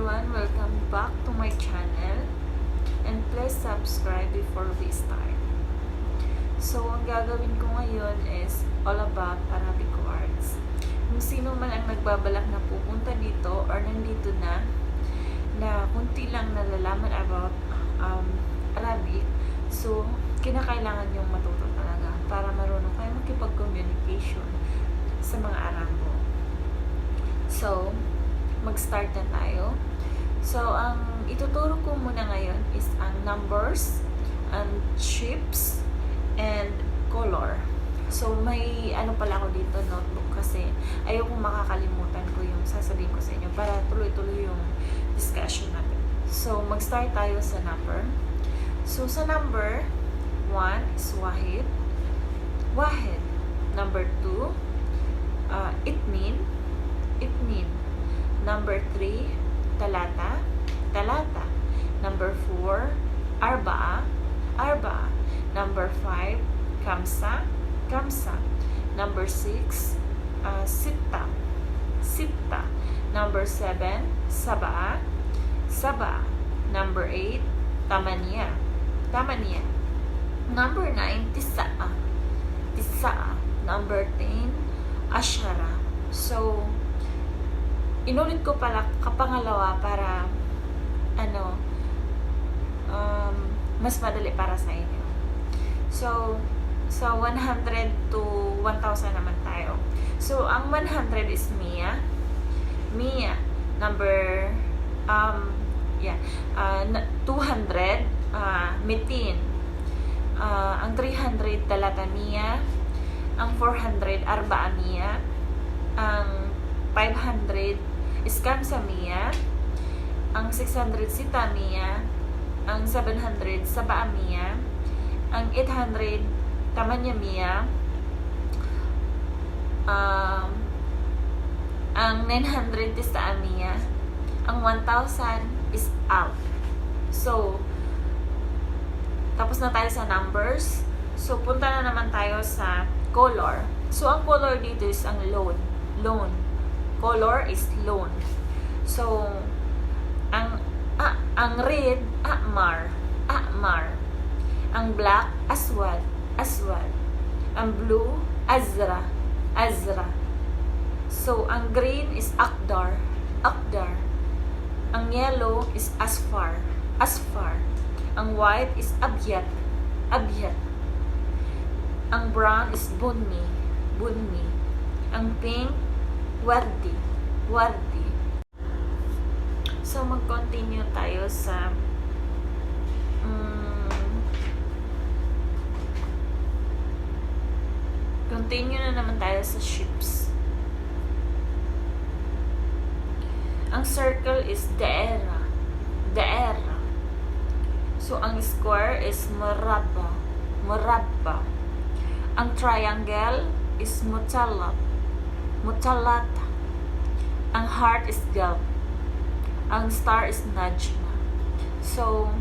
everyone, welcome back to my channel and please subscribe before we start. So, ang gagawin ko ngayon is all about Arabic words. Kung sino man ang nagbabalak na pupunta dito or nandito na kunti lang nalalaman about Arabic, so kinakailangan yung matuto talaga para marunong kayo makipag-communication sa mga Arabo. So, mag-start na tayo. So, ang ituturo ko muna ngayon is ang numbers, and shapes, and color. So, may ano pala ako dito, notebook, kasi ayokong makakalimutan ko yung sasabihin ko sa inyo para tuloy-tuloy yung discussion natin. So, mag-start tayo sa number. So, sa number 1 is wahid. Wahid. Number 2, itnin. Itnin. Number 3, talata. Talata. Number 4, arba'a. Arba'a. Number 5, kamsa. Kamsa. Number 6, sitta. Sitta. Number 7, saba'a. Saba'a. Number 8, tamaniya. Tamaniya. Number 9, tisa'a. Tisa'a. Number 10, asyara. So, inulit ko pala kapangalawa para mas madali para sa inyo. So, 100 to 1,000 naman tayo. So, ang 100 is Mia. Mia. Number 200 Mitin. Ang 300 Talata Mia. Ang 400 Arba'a Mia. Ang 500 Iskamsa Mia. Ang 600 Sita Mia. Ang 700 Saba'a Mia. Ang 800 Tamanya Mia. Ang 900 Tisa'a Mia. Ang 1,000 is out. So, tapos na tayo sa numbers. So, punta na naman tayo sa color. So, ang color dito is ang loan. Loan. Color is loan. So, ang red, ahmar. Ahmar. Ang black, aswad. Aswad. Ang blue, azra. Azra. So, ang green is akdar. Akdar. Ang yellow is asfar. Asfar. Ang white is abyad. Abyad. Ang brown is bunni. Bunni. Ang pink, wardi. Wardi. So, mag-continue tayo sa continue na naman tayo sa ships. Ang circle is daera. Daera. So, ang square is murabba. Murabba. Ang triangle is mutallat. Mutallat. Ang heart is galb. Ang star is najma. So,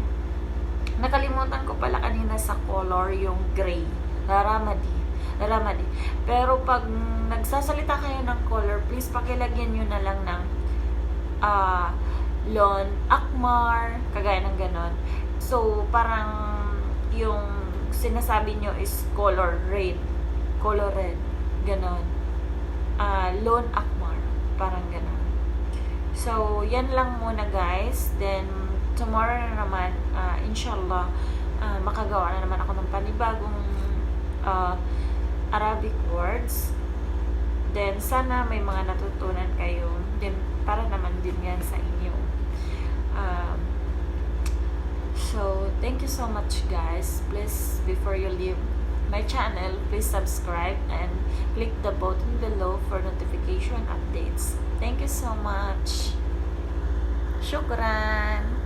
nakalimutan ko pala kanina sa color yung gray. Raramadi. Raramadi. Pero pag nagsasalita kayo ng color, please pakilagyan nyo na lang ng lon, akmar, kagaya ng ganon. So, parang yung sinasabi nyo is color red. Color red. Ganon. Lon, akmar. Parang ganon. So, yan lang muna guys. Then, tomorrow na naman, inshallah, makagawa na naman ako ng panibagong Arabic words. Then, sana may mga natutunan kayo. Then, para naman din yan sa inyo. So, thank you so much guys. Please, before you leave my channel, please subscribe and click the button below for notification updates. Thank you so much. Shukran.